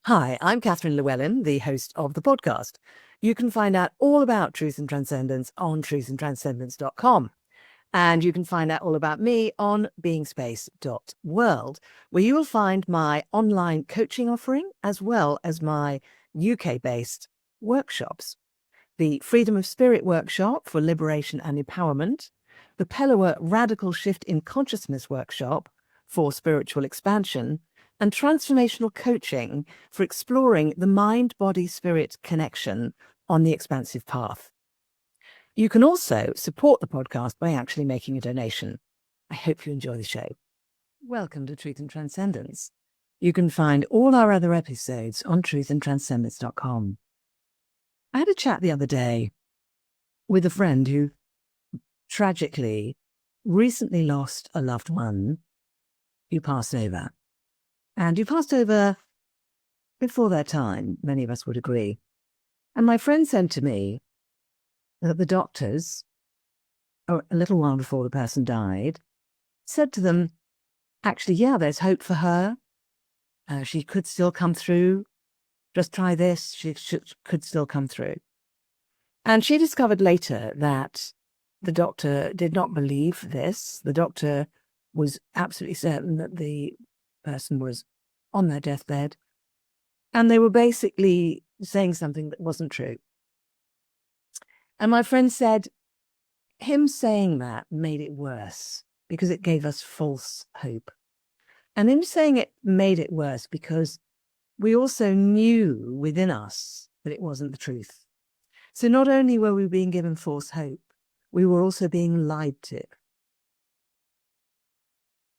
Hi, I'm Catherine Llewellyn, the host of the podcast. You can find out all about Truth and Transcendence on truthandtranscendence.com. And you can find out all about me on beingspace.world, where you will find my online coaching offering, as well as my UK-based workshops. The Freedom of Spirit workshop for liberation and empowerment, the Pellower Radical Shift in Consciousness workshop for spiritual expansion, and transformational coaching for exploring the mind-body-spirit connection on the expansive path. You can also support the podcast by actually making a donation. I hope you enjoy the show. Welcome to Truth and Transcendence. You can find all our other episodes on truthandtranscendence.com. I had a chat the other day with a friend who tragically recently lost a loved one who passed over. And who passed over before their time, many of us would agree. And my friend said to me that the doctors, a little while before the person died, said to them, actually, yeah, there's hope for her. She could still come through. Just try this. She could still come through. And she discovered later that the doctor did not believe this. The doctor was absolutely certain that the person was on their deathbed. And they were basically saying something that wasn't true. And my friend said, him saying that made it worse because it gave us false hope. And him saying it made it worse because we also knew within us that it wasn't the truth. So not only were we being given false hope, we were also being lied to.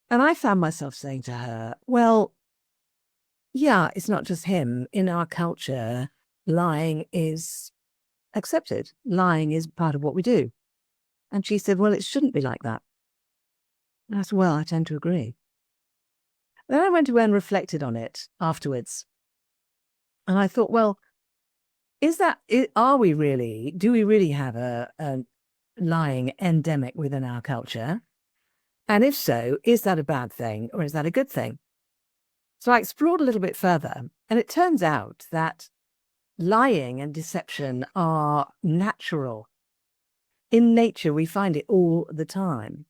And I found myself saying to her, well, yeah, it's not just him. In our culture, lying is accepted. Lying is part of what we do. And she said, well, it shouldn't be like that. And I said, well, I tend to agree. Then I went away and reflected on it afterwards. And I thought, well, do we really have a lying endemic within our culture? And if so, is that a bad thing or is that a good thing? So I explored a little bit further, and it turns out that lying and deception are natural. In nature, we find it all the time.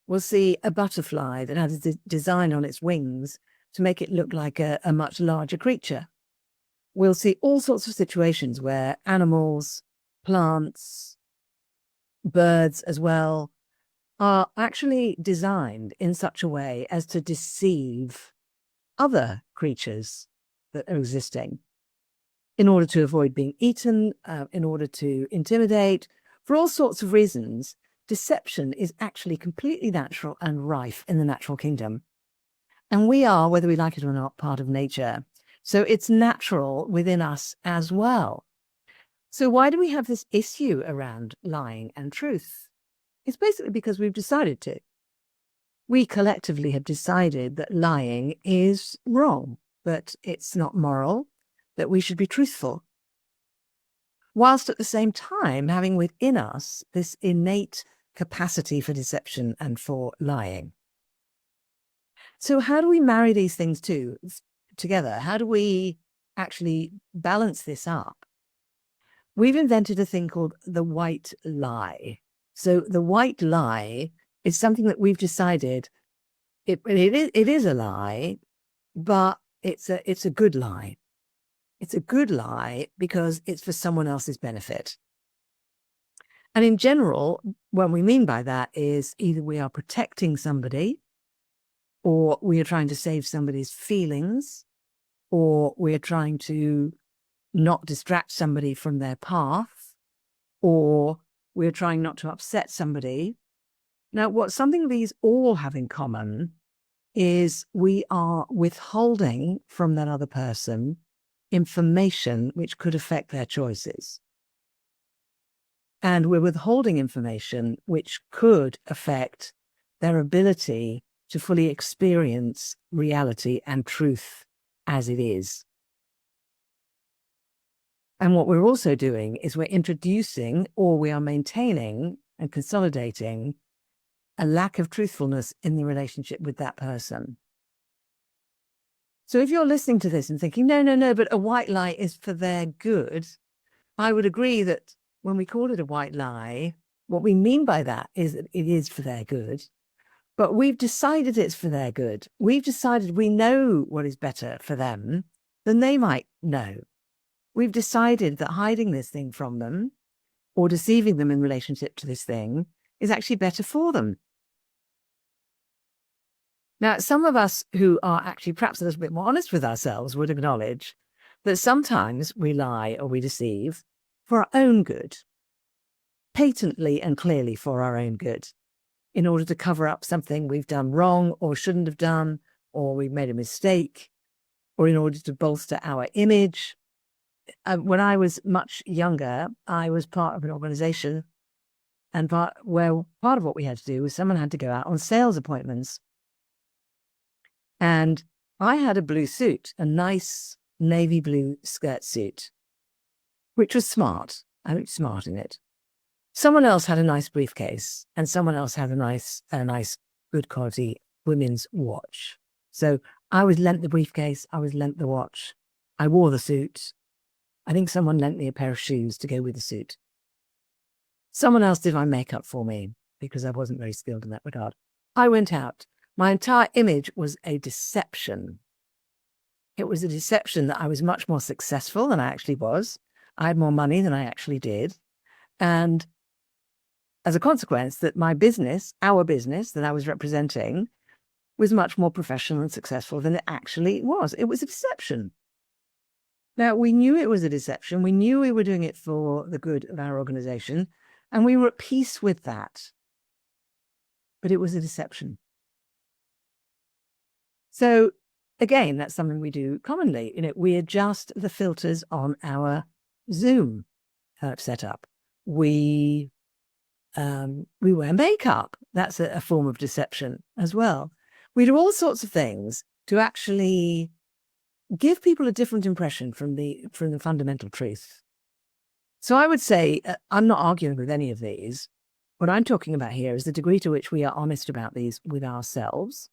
We'll see a butterfly that has a design on its wings to make it look like a much larger creature. We'll see all sorts of situations where animals, plants, birds as well, are actually designed in such a way as to deceive other creatures that are existing in order to avoid being eaten, in order to intimidate, for all sorts of reasons. Deception is actually completely natural and rife in the natural kingdom. And we are, whether we like it or not, part of nature. So it's natural within us as well. So why do we have this issue around lying and truth? It's basically because we've decided to. We collectively have decided that lying is wrong, that it's not moral, that we should be truthful, whilst at the same time having within us this innate capacity for deception and for lying. So how do we marry these things together? How do we actually balance this up? We've invented a thing called the white lie. So the white lie is something that we've decided it is a lie, but it's a good lie. It's a good lie because it's for someone else's benefit. And in general, what we mean by that is either we are protecting somebody, or we are trying to save somebody's feelings, or we're trying to not distract somebody from their path, or we're trying not to upset somebody. Now, what something these all have in common is we are withholding from that other person information which could affect their choices. And we're withholding information which could affect their ability to fully experience reality and truth as it is. And what we're also doing is we're introducing, or we are maintaining and consolidating, a lack of truthfulness in the relationship with that person. So if you're listening to this and thinking, no, but a white lie is for their good, I would agree that when we call it a white lie, what we mean by that is that it is for their good. But we've decided it's for their good. We've decided we know what is better for them than they might know. We've decided that hiding this thing from them or deceiving them in relationship to this thing is actually better for them. Now, some of us who are actually perhaps a little bit more honest with ourselves would acknowledge that sometimes we lie or we deceive for our own good, patently and clearly for our own good, in order to cover up something we've done wrong or shouldn't have done, or we've made a mistake, or in order to bolster our image. When I was much younger, I was part of an organization, and part of what we had to do was someone had to go out on sales appointments. And I had a blue suit, a nice navy blue skirt suit, which was smart. I looked smart in it. Someone else had a nice briefcase, and someone else had a nice, good quality women's watch. So I was lent the briefcase, I was lent the watch, I wore the suit. I think someone lent me a pair of shoes to go with the suit. Someone else did my makeup for me because I wasn't very skilled in that regard. I went out. My entire image was a deception. It was a deception that I was much more successful than I actually was. I had more money than I actually did. And as a consequence, that my business, our business that I was representing, was much more professional and successful than it actually was. It was a deception. Now, we knew it was a deception. We knew we were doing it for the good of our organization, and we were at peace with that. But it was a deception. So again, that's something we do commonly. We adjust the filters on our Zoom setup. We wear makeup. That's a form of deception as well. We do all sorts of things to actually give people a different impression from the fundamental truth. So I would say I'm not arguing with any of these. What I'm talking about here is the degree to which we are honest about these with ourselves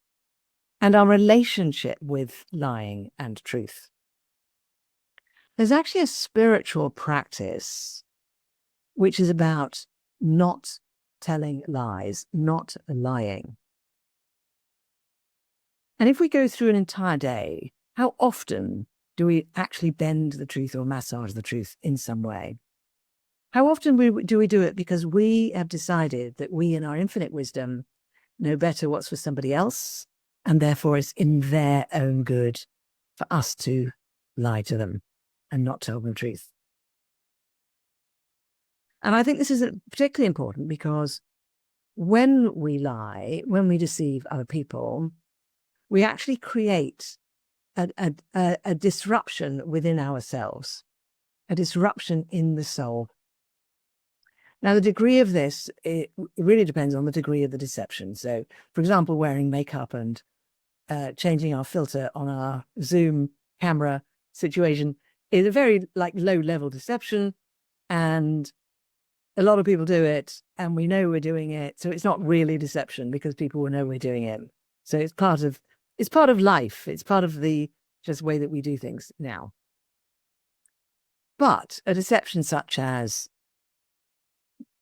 and our relationship with lying and truth. There's actually a spiritual practice which is about not telling lies, not lying. And if we go through an entire day, how often do we actually bend the truth or massage the truth in some way? How often do we do it because we have decided that we, in our infinite wisdom, know better what's for somebody else, and therefore it's in their own good for us to lie to them and not tell them the truth? And I think this is particularly important because when we lie, when we deceive other people, we actually create a disruption within ourselves, a disruption in the soul. Now, the degree of this, it really depends on the degree of the deception. So, for example, wearing makeup and changing our filter on our Zoom camera situation is a very low-level deception, and a lot of people do it, and we know we're doing it. So it's not really deception because people will know we're doing it. So it's part of life. It's part of the just way that we do things now. But a deception such as,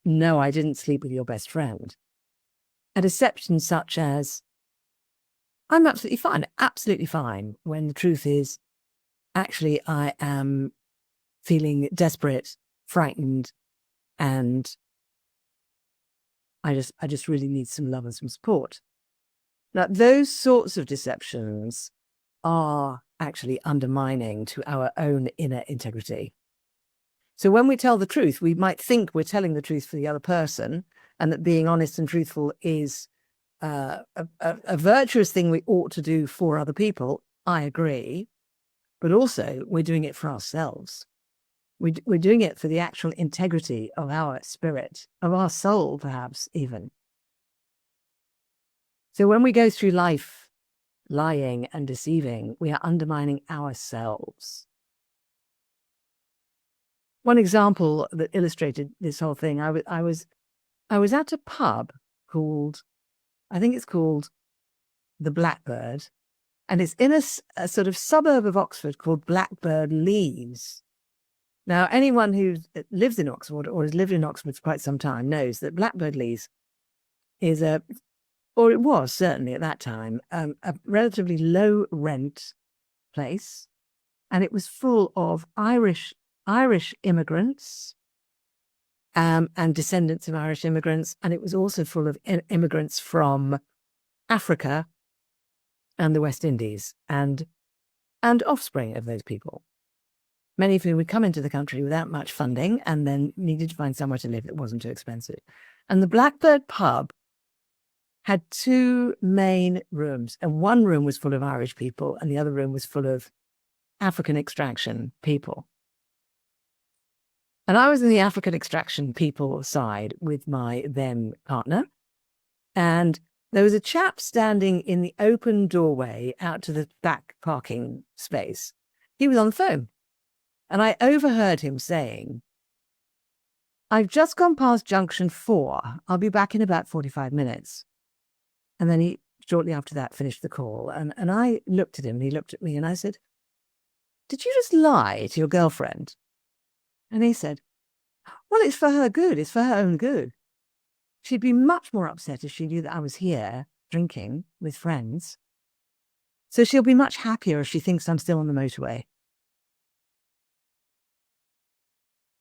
no, I didn't sleep with your best friend. A deception such as, I'm absolutely fine, when the truth is, actually, I am feeling desperate, frightened, and I just really need some love and some support. Now, those sorts of deceptions are actually undermining to our own inner integrity. So when we tell the truth, we might think we're telling the truth for the other person, and that being honest and truthful is a virtuous thing we ought to do for other people. I agree. But also, we're doing it for ourselves. We're doing it for the actual integrity of our spirit, of our soul, perhaps even. So when we go through life lying and deceiving, we are undermining ourselves. One example that illustrated this whole thing, I was at a pub called, I think it's called the Blackbird, And it's in a sort of suburb of Oxford called Blackbird Leys. Now, anyone who lives in Oxford or has lived in Oxford for quite some time knows that Blackbird Leys is or it was certainly at that time, a relatively low rent place. And it was full of Irish immigrants and descendants of Irish immigrants. And it was also full of immigrants from Africa and the West Indies and offspring of those people. Many of whom would come into the country without much funding and then needed to find somewhere to live that wasn't too expensive. And the Blackbird pub had two main rooms, and one room was full of Irish people and the other room was full of African extraction people. And I was in the African extraction people side with my then partner, and there was a chap standing in the open doorway out to the back parking space. He was on the phone, and I overheard him saying, "I've just gone past junction 4. I'll be back in about 45 minutes. And then he, shortly after that, finished the call. And I looked at him, and he looked at me, and I said, "Did you just lie to your girlfriend?" And he said, "Well, it's for her good. It's for her own good. She'd be much more upset if she knew that I was here drinking with friends. So she'll be much happier if she thinks I'm still on the motorway."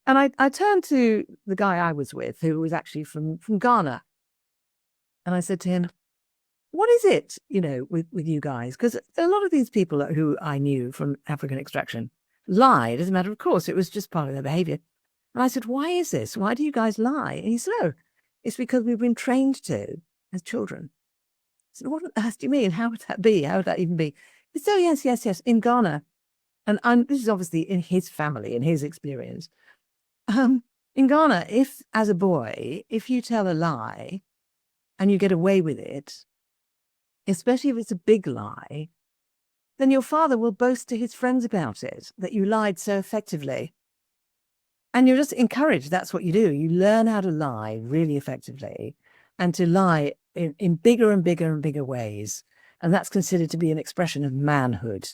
And I turned to the guy I was with, who was actually from Ghana. And I said to him, "What is it, with you guys?" Because a lot of these people who I knew from African extraction lied as a matter of course. It was just part of their behavior. And I said, "Why is this? Why do you guys lie?" And he said, "Oh, it's because we've been trained to as children." I said, "What on earth do you mean? How would that be? How would that even be?" He said, "Oh, yes, in Ghana." And this is obviously in his family, in his experience. In Ghana, as a boy, if you tell a lie and you get away with it, especially if it's a big lie, then your father will boast to his friends about it, that you lied so effectively. And you're just encouraged. That's what you do. You learn how to lie really effectively and to lie in bigger and bigger and bigger ways. And that's considered to be an expression of manhood.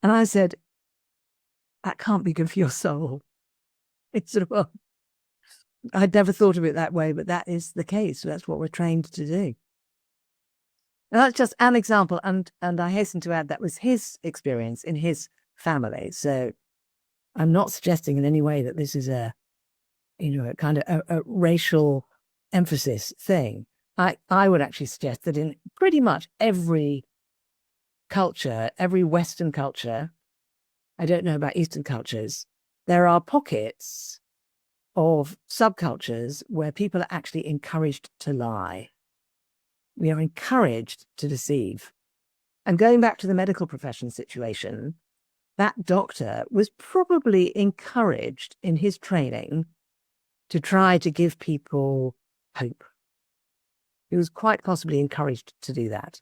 And I said, "That can't be good for your soul." It's sort of, well, I'd never thought of it that way, but that is the case. That's what we're trained to do. And that's just an example. And I hasten to add that was his experience in his family. So I'm not suggesting in any way that this is a kind of a racial emphasis thing. I would actually suggest that in pretty much every culture, every Western culture, I don't know about Eastern cultures, there are pockets of subcultures where people are actually encouraged to lie. We are encouraged to deceive. And going back to the medical profession situation, that doctor was probably encouraged in his training to try to give people hope. He was quite possibly encouraged to do that.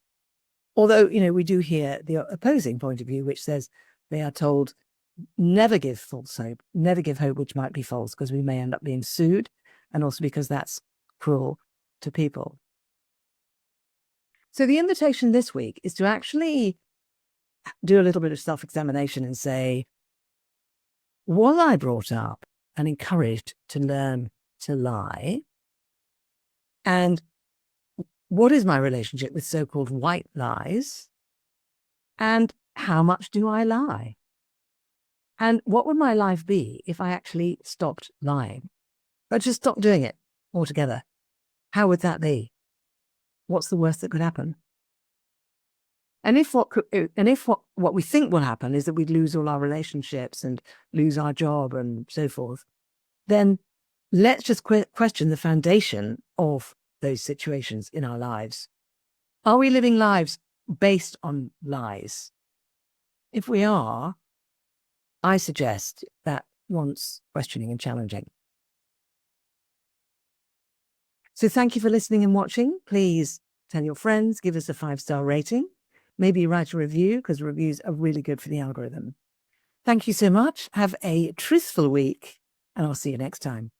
Although, we do hear the opposing point of view, which says they are told, never give false hope, never give hope which might be false, because we may end up being sued, and also because that's cruel to people. So the invitation this week is to actually do a little bit of self-examination and say, was I brought up and encouraged to learn to lie? And what is my relationship with so-called white lies? And how much do I lie? And what would my life be if I actually stopped lying? But just stopped doing it altogether? How would that be? What's the worst that could happen? And if what we think will happen is that we'd lose all our relationships and lose our job and so forth, then let's just question the foundation of those situations in our lives. Are we living lives based on lies? If we are, I suggest that wants questioning and challenging. So thank you for listening and watching. Please tell your friends, give us a 5-star rating. Maybe write a review, because reviews are really good for the algorithm. Thank you so much. Have a truthful week, and I'll see you next time.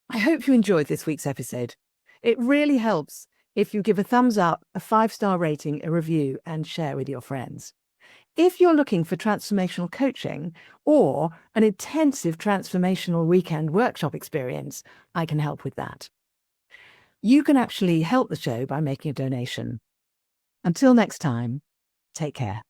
I hope you enjoyed this week's episode. It really helps if you give a thumbs up, a 5-star rating, a review, and share with your friends. If you're looking for transformational coaching or an intensive transformational weekend workshop experience, I can help with that. You can actually help the show by making a donation. Until next time, take care.